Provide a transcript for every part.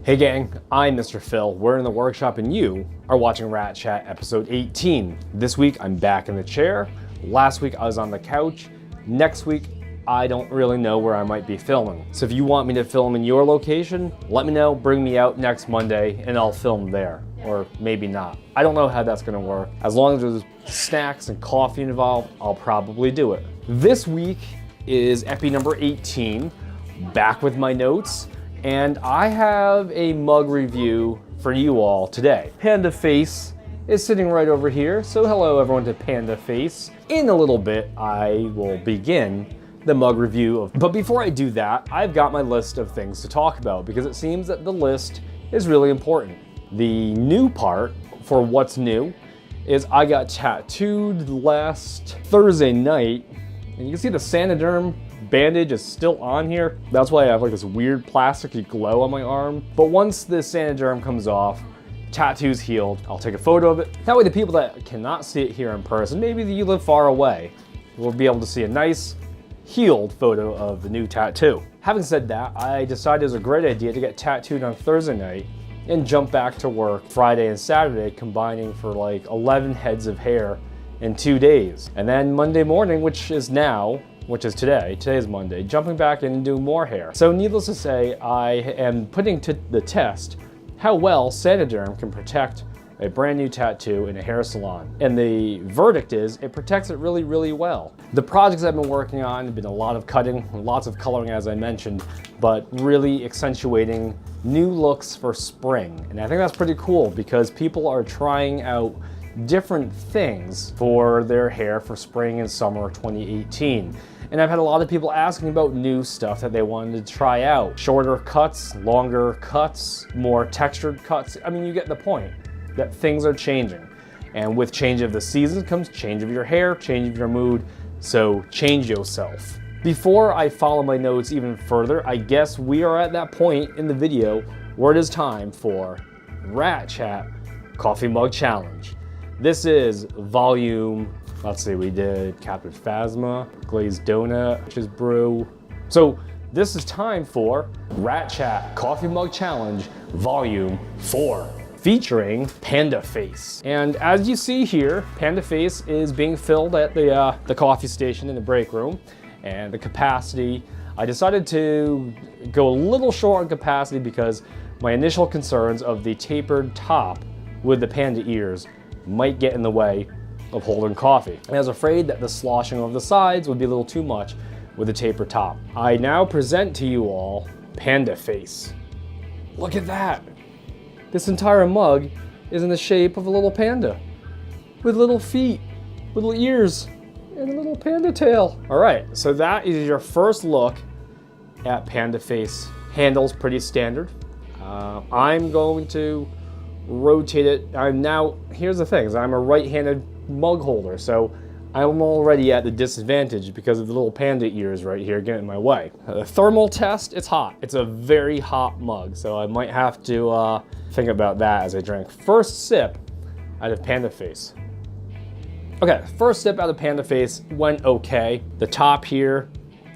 Hey gang, I'm Mr. Phil, we're in the workshop and you are watching Rat Chat episode 18. This week I'm back in the chair, last week I was on the couch, next week I don't really know where I might be filming. So if you want me to film in your location, let me know, bring me out next Monday and I'll film there. Or maybe not. I don't know how that's gonna work. As long as there's snacks and coffee involved, I'll probably do it. This week is epi number 18, back with my notes, and I have a mug review for you all today. Panda Face is sitting right over here, so hello everyone to Panda Face. In a little bit, I will begin the mug review. But before I do that, I've got my list of things to talk about because it seems that the list is really important. The new part for what's new is I got tattooed last Thursday night, and you can see the Sanoderm bandage is still on here. That's why I have like this weird plasticky glow on my arm. But once the Sanoderm comes off, tattoo's healed, I'll take a photo of it. That way the people that cannot see it here in person, maybe you live far away, will be able to see a nice healed photo of the new tattoo. Having said that, I decided it was a great idea to get tattooed on Thursday night and jump back to work Friday and Saturday, combining for like 11 heads of hair in 2 days. And then Monday morning, which is today is Monday, jumping back in and doing more hair. So needless to say, I am putting to the test how well Sanoderm can protect a brand new tattoo in a hair salon. And the verdict is it protects it really, really well. The projects I've been working on have been a lot of cutting, lots of coloring as I mentioned, but really accentuating new looks for spring. And I think that's pretty cool because people are trying out different things for their hair for spring and summer 2018. And I've had a lot of people asking about new stuff that they wanted to try out. Shorter cuts, longer cuts, more textured cuts. I mean, you get the point that things are changing. And with change of the season comes change of your hair, change of your mood, so change yourself. Before I follow my notes even further, I guess we are at that point in the video where it is time for Rat Chat Coffee Mug Challenge. This is volume, let's see, we did Captive Phasma, Glazed Donut, which is brew. So this is time for Rat Chat Coffee Mug Challenge Volume 4. Featuring Panda Face. And as you see here, Panda Face is being filled at the coffee station in the break room. And the capacity, I decided to go a little short on capacity because my initial concerns of the tapered top with the panda ears might get in the way of holding coffee. And I was afraid that the sloshing over the sides would be a little too much with the tapered top. I now present to you all Panda Face. Look at that. This entire mug is in the shape of a little panda with little feet, little ears, and a little panda tail. All right, so that is your first look at Panda Face. Handle's pretty standard. I'm going to rotate it. Here's the thing, is I'm a right-handed mug holder, so I'm already at the disadvantage because of the little panda ears right here getting in my way. The thermal test, it's hot. It's a very hot mug, so I might have to think about that as I drink. First sip out of Panda Face. Okay, first sip out of Panda Face went okay. The top here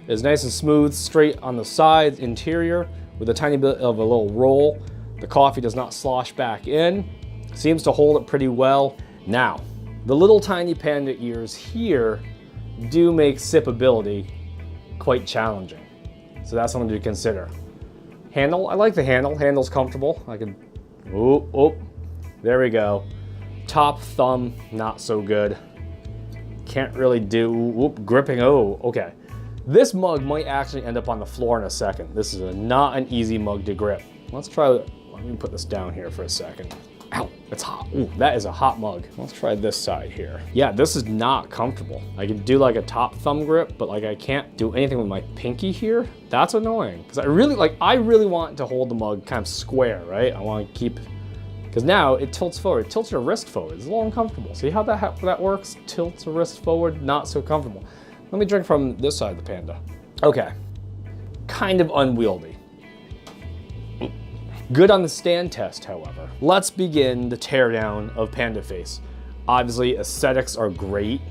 is nice and smooth, straight on the sides, interior, with a tiny bit of a little roll. The coffee does not slosh back in. Seems to hold it pretty well. Now, the little tiny panda ears here do make sipability quite challenging. So that's something to consider. Handle, I like the handle. Handle's comfortable. I can, there we go. Top thumb, not so good. Can't really do, gripping, okay. This mug might actually end up on the floor in a second. This is not an easy mug to grip. Let's try, let me put this down here for a second. Ow, it's hot. Ooh, that is a hot mug. Let's try this side here. Yeah, this is not comfortable. I can do like a top thumb grip, but like I can't do anything with my pinky here. That's annoying. Because I really want to hold the mug kind of square, right? I want to keep, because now it tilts forward. It tilts your wrist forward. It's a little uncomfortable. See how that works? Tilts the wrist forward, not so comfortable. Let me drink from this side of the panda. Okay, kind of unwieldy. Good on the stand test, however. Let's begin the teardown of Panda Face. Obviously, aesthetics are great.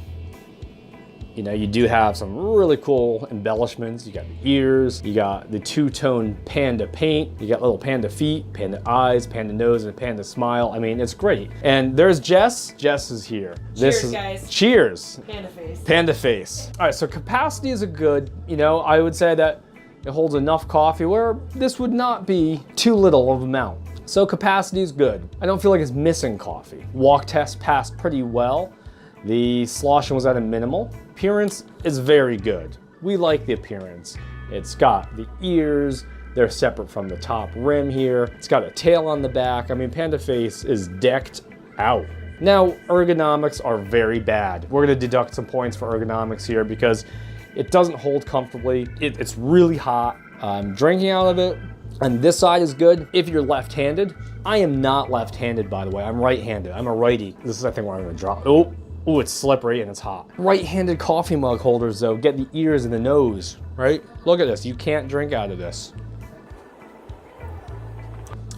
You know, you do have some really cool embellishments. You got the ears, you got the two-tone panda paint, you got little panda feet, panda eyes, panda nose, and a panda smile. I mean, it's great. And there's Jess. Jess is here. Cheers, guys. Cheers. Panda face. Panda face. All right, so capacity is a good, you know, I would say that it holds enough coffee where this would not be too little of amount. So capacity is good. I don't feel like it's missing coffee. Walk test passed pretty well. The sloshing was at a minimal. Appearance is very good. We like the appearance. It's got the ears, they're separate from the top rim here. It's got a tail on the back. I mean, Panda Face is decked out. Now, ergonomics are very bad. We're gonna deduct some points for ergonomics here because it doesn't hold comfortably. It's really hot. I'm drinking out of it. And this side is good if you're left-handed. I am not left-handed, by the way. I'm right-handed. I'm a righty. This is, I think, where I'm gonna drop. Oh, it's slippery and it's hot. Right-handed coffee mug holders, though, get the ears and the nose, right? Look at this. You can't drink out of this.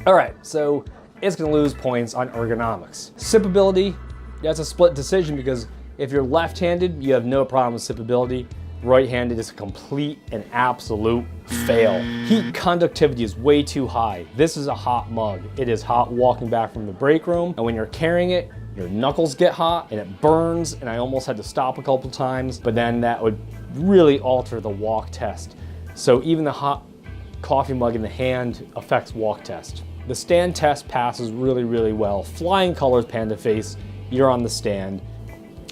All right, so it's gonna lose points on ergonomics. Sippability, that's a split decision because if you're left-handed, you have no problem with sippability. Right-handed is a complete and absolute fail. Heat conductivity is way too high. This is a hot mug. It is hot walking back from the break room, and when you're carrying it, your knuckles get hot and it burns, and I almost had to stop a couple times, but then that would really alter the walk test. So even the hot coffee mug in the hand affects walk test. The stand test passes really, really well. Flying colors Panda Face, you're on the stand.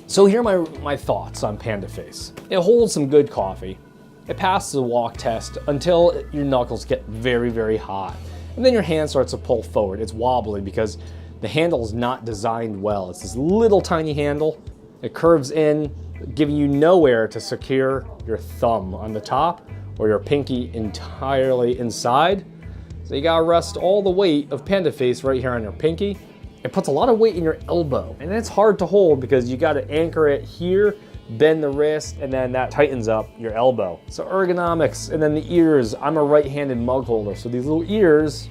So here are my thoughts on Panda Face. It holds some good coffee. It passes the walk test until your knuckles get very, very hot. And then your hand starts to pull forward. It's wobbly because the handle is not designed well. It's this little tiny handle. It curves in, giving you nowhere to secure your thumb on the top or your pinky entirely inside. So you gotta rest all the weight of Panda Face right here on your pinky. It puts a lot of weight in your elbow, and it's hard to hold because you gotta anchor it here, bend the wrist, and then that tightens up your elbow. So ergonomics, and then the ears. I'm a right-handed mug holder, so these little ears,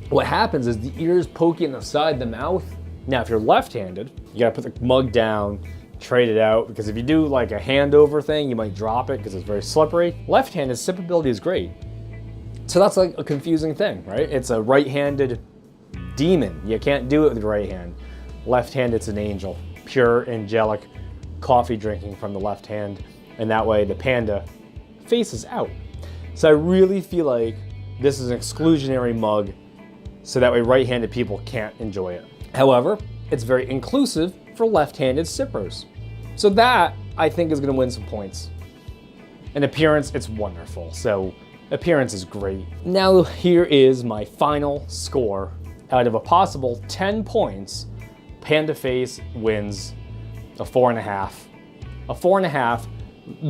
what happens is the ears poke you in the side of the mouth. Now, if you're left-handed, you gotta put the mug down, trade it out, because if you do like a handover thing, you might drop it because it's very slippery. Left-handed sippability is great. So that's like a confusing thing, right? It's a right-handed demon. You can't do it with the right hand. Left hand, it's an angel. Pure, angelic coffee drinking from the left hand. And that way the Panda faces out. So I really feel like this is an exclusionary mug so that way right-handed people can't enjoy it. However, it's very inclusive for left-handed sippers. So that, I think, is gonna win some points. And appearance, it's wonderful. So appearance is great. Now here is my final score. Out of a possible 10 points, Panda Face wins a 4.5. A 4.5.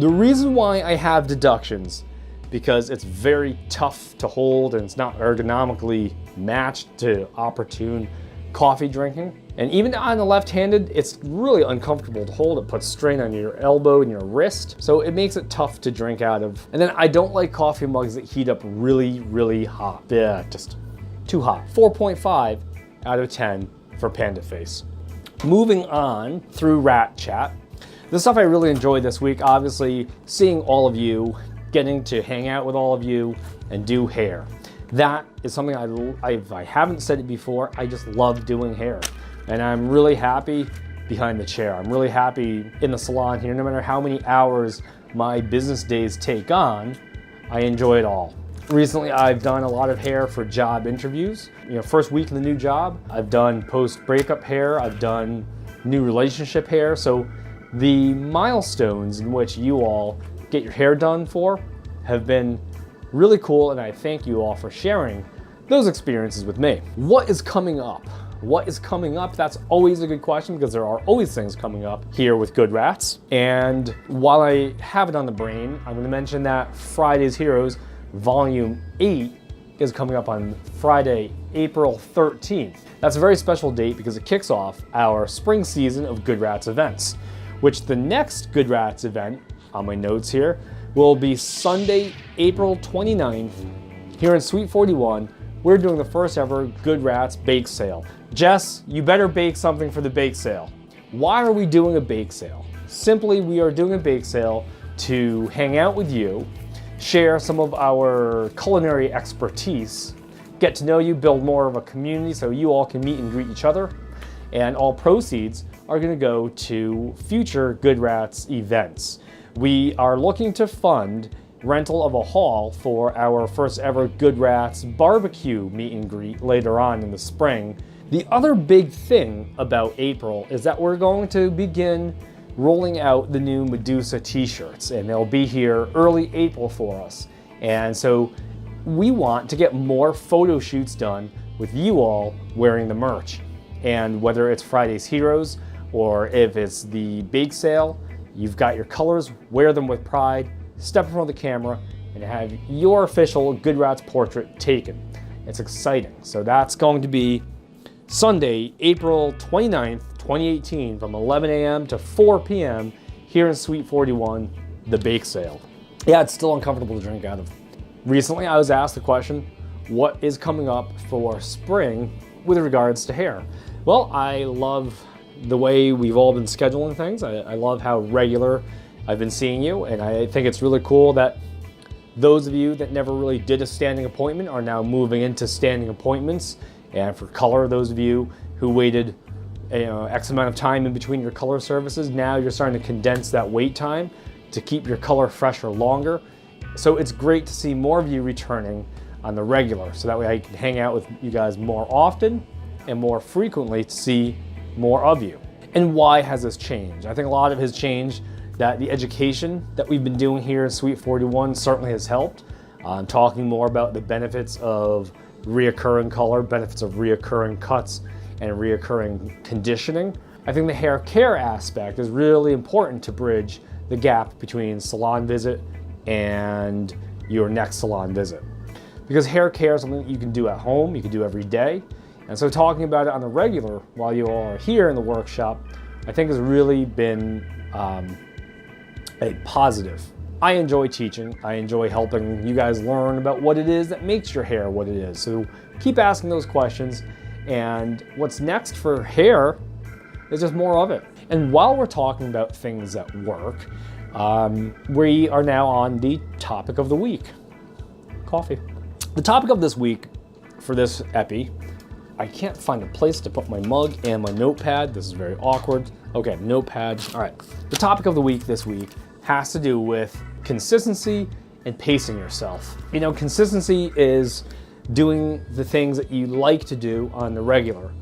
The reason why I have deductions, because it's very tough to hold and it's not ergonomically matched to opportune coffee drinking. And even on the left-handed, it's really uncomfortable to hold. It puts strain on your elbow and your wrist. So it makes it tough to drink out of. And then I don't like coffee mugs that heat up really, really hot. Yeah, just too hot. 4.5 out of 10 for Panda Face. Moving on through Rat Chat. The stuff I really enjoyed this week, obviously seeing all of you, getting to hang out with all of you and do hair. That is something I haven't said it before, I just love doing hair. And I'm really happy behind the chair. I'm really happy in the salon here. No matter how many hours my business days take on, I enjoy it all. Recently, I've done a lot of hair for job interviews. You know, first week in the new job, I've done post-breakup hair, I've done new relationship hair. So the milestones in which you all get your hair done for have been really cool, and I thank you all for sharing those experiences with me. What is coming up? What is coming up? That's always a good question because there are always things coming up here with Good Rats. And while I have it on the brain, I'm gonna mention that Friday's Heroes Volume 8 is coming up on Friday, April 13th. That's a very special date because it kicks off our spring season of Good Rats events, which the next Good Rats event, on my notes here, will be Sunday, April 29th, here in Suite 41. We're doing the first ever Good Rats bake sale. Jess, you better bake something for the bake sale. Why are we doing a bake sale? Simply, we are doing a bake sale to hang out with you, share some of our culinary expertise, get to know you, build more of a community so you all can meet and greet each other. And all proceeds are going to go to future Good Rats events. We are looking to fund rental of a hall for our first ever Good Rats barbecue meet and greet later on in the spring. The other big thing about April is that we're going to begin rolling out the new Medusa t-shirts, and they'll be here early April for us. And so we want to get more photo shoots done with you all wearing the merch. And whether it's Friday's Heroes or if it's the bake sale, you've got your colors, wear them with pride, step in front of the camera, and have your official Good Rats portrait taken. It's exciting. So that's going to be Sunday, April 29th, 2018 from 11 a.m. to 4 p.m. here in Suite 41, the bake sale. Yeah, it's still uncomfortable to drink out of. Recently, I was asked the question, what is coming up for spring with regards to hair? Well, I love the way we've all been scheduling things. I love how regular I've been seeing you, and I think it's really cool that those of you that never really did a standing appointment are now moving into standing appointments. And for color, those of you who waited X amount of time in between your color services, now you're starting to condense that wait time to keep your color fresher longer. So it's great to see more of you returning on the regular, so that way I can hang out with you guys more often and more frequently to see more of you. And why has this changed? I think a lot of it has changed that the education that we've been doing here in Suite 41 certainly has helped. Talking more about the benefits of reoccurring color, benefits of reoccurring cuts, and reoccurring conditioning. I think the hair care aspect is really important to bridge the gap between salon visit and your next salon visit. Because hair care is something that you can do at home, you can do every day. And so talking about it on the regular while you all are here in the workshop, I think has really been a positive. I enjoy teaching. I enjoy helping you guys learn about what it is that makes your hair what it is. So keep asking those questions. And what's next for hair is just more of it. And while we're talking about things that work, we are now on the topic of the week, coffee. The topic of this week for this epi, I can't find a place to put my mug and my notepad. This is very awkward. Okay, notepad. All right. The topic of the week this week has to do with consistency and pacing yourself. You know, consistency is doing the things that you like to do on the regular.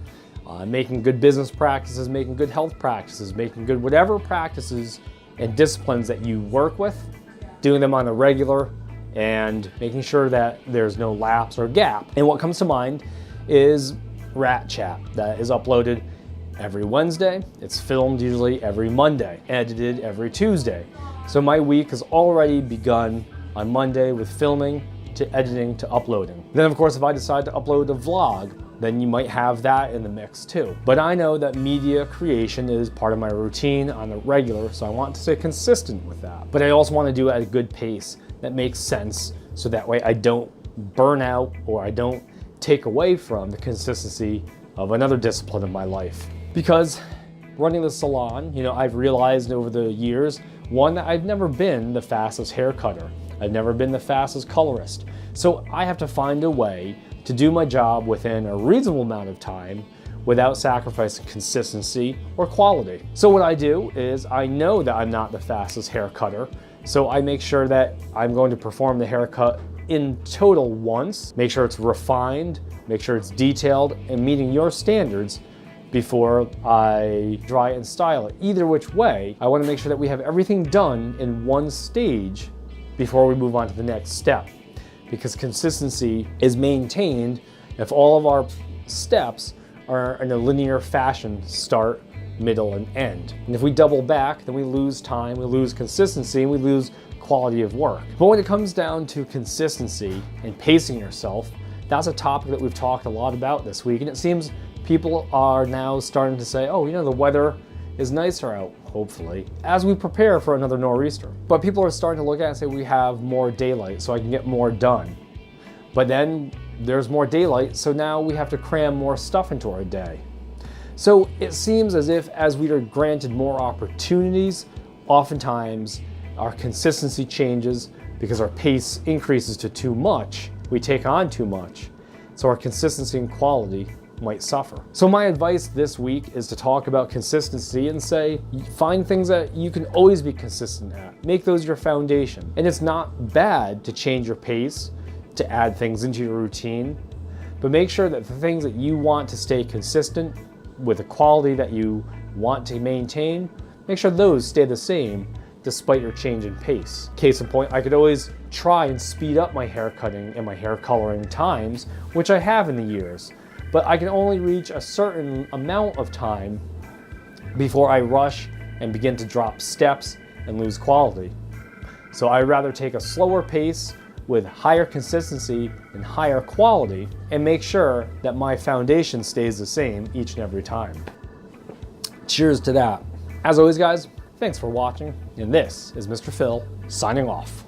Making good business practices, making good health practices, making good whatever practices and disciplines that you work with, doing them on the regular and making sure that there's no lapse or gap. And what comes to mind is Rat Chat that is uploaded every Wednesday. It's filmed usually every Monday, edited every Tuesday. So my week has already begun on Monday with filming to editing to uploading. Then of course, if I decide to upload a vlog, then you might have that in the mix too. But I know that media creation is part of my routine on the regular, so I want to stay consistent with that. But I also want to do it at a good pace that makes sense, so that way I don't burn out or I don't take away from the consistency of another discipline of my life. Because running the salon, you know, I've realized over the years, one, that I've never been the fastest hair cutter. I've never been the fastest colorist. So I have to find a way to do my job within a reasonable amount of time without sacrificing consistency or quality. So what I do is I know that I'm not the fastest hair cutter, so I make sure that I'm going to perform the haircut in total once, make sure it's refined, make sure it's detailed and meeting your standards before I dry and style it. Either which way, I want to make sure that we have everything done in one stage before we move on to the next step. Because consistency is maintained if all of our steps are in a linear fashion, start, middle, and end. And if we double back, then we lose time, we lose consistency, and we lose quality of work. But when it comes down to consistency and pacing yourself, that's a topic that we've talked a lot about this week, and it seems people are now starting to say, oh, you know, the weather is nicer out, hopefully, as we prepare for another nor'easter. But people are starting to look at it and say we have more daylight, so I can get more done. But then there's more daylight, so now we have to cram more stuff into our day. So it seems as if as we are granted more opportunities, oftentimes our consistency changes because our pace increases to too much. We take on too much. So our consistency and quality might suffer. So my advice this week is to talk about consistency and say, find things that you can always be consistent at. Make those your foundation. And it's not bad to change your pace, to add things into your routine, but make sure that the things that you want to stay consistent with the quality that you want to maintain, make sure those stay the same despite your change in pace. Case in point, I could always try and speed up my hair cutting and my hair coloring times, which I have in the years, but I can only reach a certain amount of time before I rush and begin to drop steps and lose quality. So I'd rather take a slower pace with higher consistency and higher quality and make sure that my foundation stays the same each and every time. Cheers to that. As always, guys, thanks for watching, and this is Mr. Phil signing off.